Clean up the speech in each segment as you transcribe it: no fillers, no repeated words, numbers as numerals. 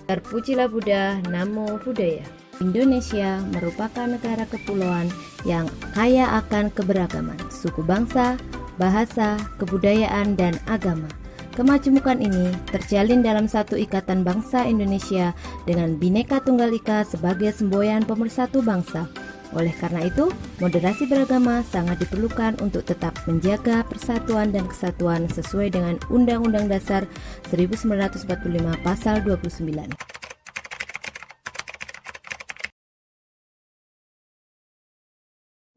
Terpujilah Buddha, Namo Buddhaya. Indonesia merupakan negara kepulauan yang kaya akan keberagaman suku bangsa, bahasa, kebudayaan, dan agama. Kemajemukan ini terjalin dalam satu ikatan bangsa Indonesia dengan Bhinneka Tunggal Ika sebagai semboyan pemersatu bangsa. Oleh karena itu, moderasi beragama sangat diperlukan untuk tetap menjaga persatuan dan kesatuan sesuai dengan Undang-Undang Dasar 1945 Pasal 29.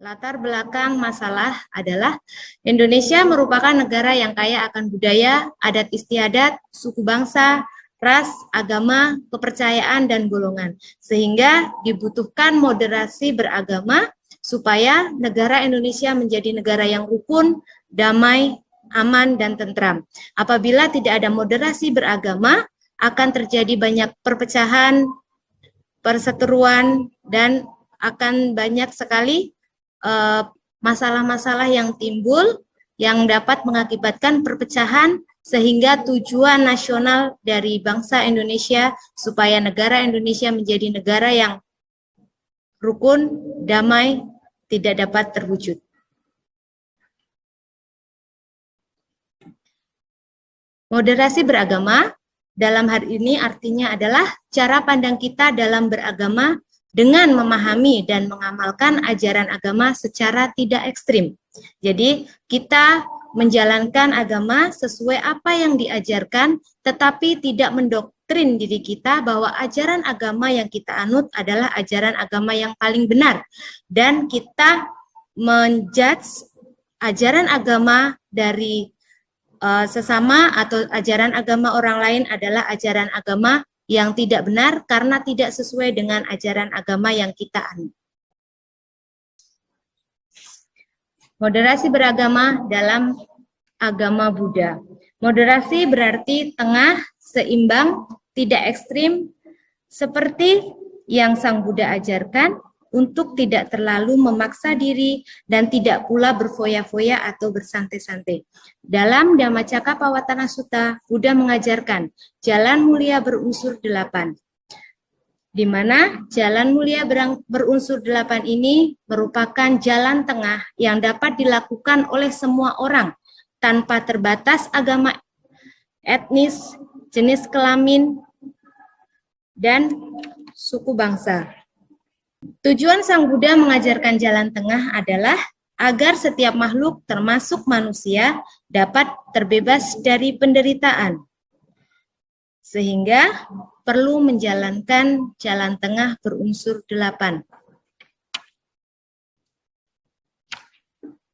Latar belakang masalah adalah Indonesia merupakan negara yang kaya akan budaya, adat istiadat, suku bangsa, ras, agama, kepercayaan, dan golongan. Sehingga dibutuhkan moderasi beragama supaya negara Indonesia menjadi negara yang rukun, damai, aman, dan tentram. Apabila tidak ada moderasi beragama, akan terjadi banyak perpecahan, perseteruan, dan akan banyak sekali masalah-masalah yang timbul yang dapat mengakibatkan perpecahan sehingga tujuan nasional dari bangsa Indonesia supaya negara Indonesia menjadi negara yang rukun, damai, tidak dapat terwujud. Moderasi beragama dalam hal ini artinya adalah cara pandang kita dalam beragama dengan memahami dan mengamalkan ajaran agama secara tidak ekstrim. Jadi kita menjalankan agama sesuai apa yang diajarkan, tetapi tidak mendoktrin diri kita bahwa ajaran agama yang kita anut adalah ajaran agama yang paling benar. Dan kita menjudge ajaran agama dari sesama atau ajaran agama orang lain adalah ajaran agama yang tidak benar karena tidak sesuai dengan ajaran agama yang kita anut. Moderasi beragama dalam agama Buddha. Moderasi berarti tengah, seimbang, tidak ekstrim, seperti yang Sang Buddha ajarkan, untuk tidak terlalu memaksa diri dan tidak pula berfoya-foya atau bersantai-santai. Dalam Dhammacakkappavattana Sutta, Buddha mengajarkan jalan mulia berunsur 8, di mana jalan mulia berunsur 8 ini merupakan jalan tengah yang dapat dilakukan oleh semua orang tanpa terbatas agama, etnis, jenis kelamin, dan suku bangsa. Tujuan Sang Buddha mengajarkan jalan tengah adalah agar setiap makhluk termasuk manusia dapat terbebas dari penderitaan. Sehingga perlu menjalankan jalan tengah berunsur 8.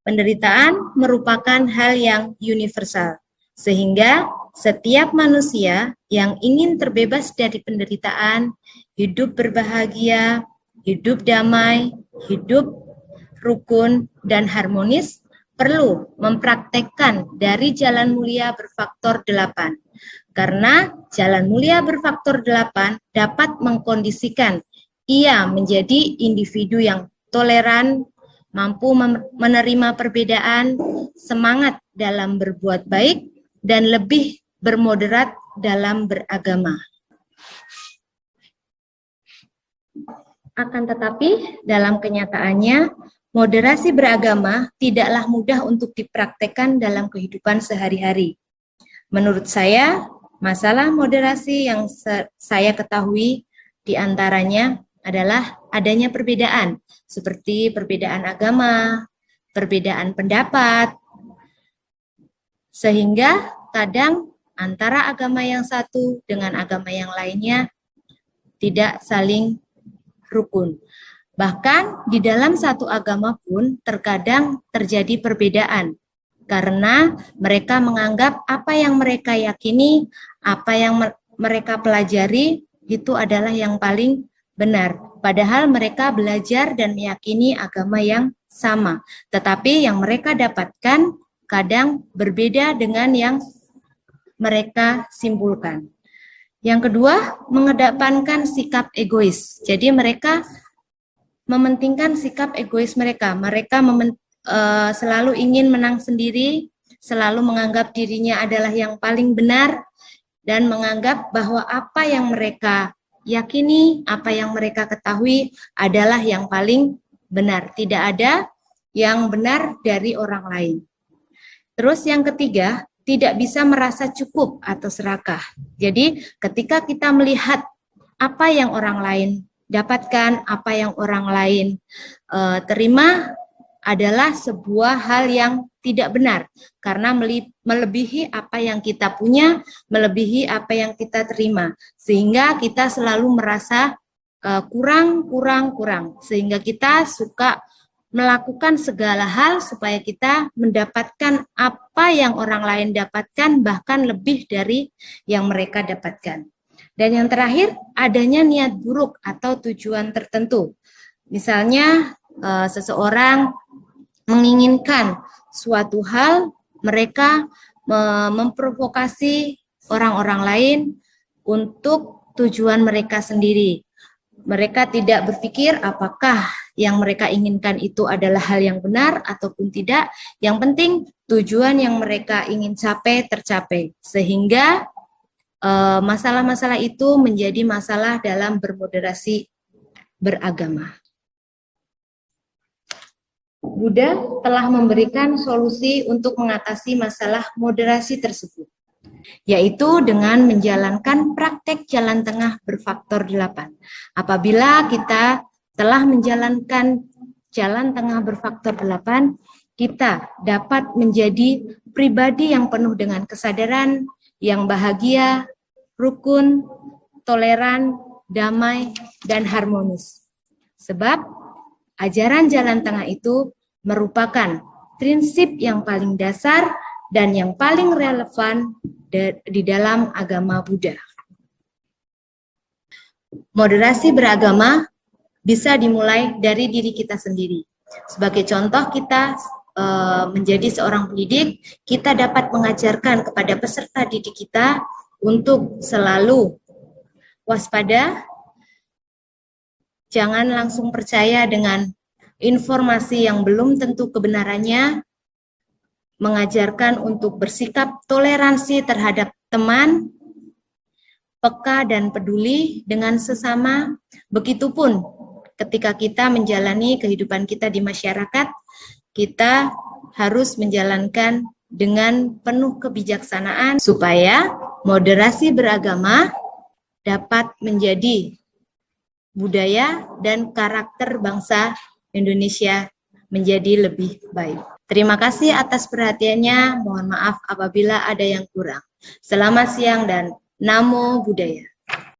Penderitaan merupakan hal yang universal, sehingga setiap manusia yang ingin terbebas dari penderitaan, hidup berbahagia, hidup damai, hidup rukun, dan harmonis perlu mempraktekkan dari jalan mulia berfaktor 8. Karena jalan mulia berfaktor 8 dapat mengkondisikan ia menjadi individu yang toleran, mampu menerima perbedaan, semangat dalam berbuat baik, dan lebih bermoderat dalam beragama. Akan tetapi, dalam kenyataannya, moderasi beragama tidaklah mudah untuk dipraktekkan dalam kehidupan sehari-hari. Menurut saya, masalah moderasi yang saya ketahui diantaranya adalah adanya perbedaan, seperti perbedaan agama, perbedaan pendapat, sehingga kadang antara agama yang satu dengan agama yang lainnya tidak saling rukun. Bahkan di dalam satu agama pun terkadang terjadi perbedaan karena mereka menganggap apa yang mereka yakini, apa yang mereka pelajari itu adalah yang paling benar. Padahal mereka belajar dan meyakini agama yang sama. Tetapi yang mereka dapatkan kadang berbeda dengan yang mereka simpulkan. Yang kedua, mengedepankan sikap egois. Jadi mereka mementingkan sikap egois mereka. Mereka selalu ingin menang sendiri, selalu menganggap dirinya adalah yang paling benar, dan menganggap bahwa apa yang mereka yakini, apa yang mereka ketahui adalah yang paling benar. Tidak ada yang benar dari orang lain. Terus yang ketiga, tidak bisa merasa cukup atau serakah. Jadi ketika kita melihat apa yang orang lain dapatkan, apa yang orang lain terima adalah sebuah hal yang tidak benar karena melebihi apa yang kita punya, melebihi apa yang kita terima, sehingga kita selalu merasa kurang, sehingga kita suka melakukan segala hal supaya kita mendapatkan apa yang orang lain dapatkan, bahkan lebih dari yang mereka dapatkan. Dan yang terakhir, adanya niat buruk atau tujuan tertentu. Misalnya, seseorang menginginkan suatu hal, mereka memprovokasi orang-orang lain untuk tujuan mereka sendiri. Mereka tidak berpikir apakah yang mereka inginkan itu adalah hal yang benar ataupun tidak. Yang penting tujuan yang mereka ingin capai tercapai. Sehingga masalah-masalah itu menjadi masalah dalam bermoderasi beragama. Buddha telah memberikan solusi untuk mengatasi masalah moderasi tersebut, yaitu dengan menjalankan praktek jalan tengah berfaktor 8. Apabila kita telah menjalankan jalan tengah berfaktor 8, kita dapat menjadi pribadi yang penuh dengan kesadaran, yang bahagia, rukun, toleran, damai, dan harmonis. Sebab ajaran jalan tengah itu merupakan prinsip yang paling dasar dan yang paling relevan di dalam agama Buddha. Moderasi beragama bisa dimulai dari diri kita sendiri. Sebagai contoh, kita menjadi seorang pendidik, kita dapat mengajarkan kepada peserta didik kita untuk selalu waspada, jangan langsung percaya dengan informasi yang belum tentu kebenarannya, mengajarkan untuk bersikap toleransi terhadap teman, peka dan peduli dengan sesama. Begitupun ketika kita menjalani kehidupan kita di masyarakat, kita harus menjalankan dengan penuh kebijaksanaan supaya moderasi beragama dapat menjadi budaya dan karakter bangsa Indonesia menjadi lebih baik. Terima kasih atas perhatiannya. Mohon maaf apabila ada yang kurang. Selamat siang dan Namo Buddhaya.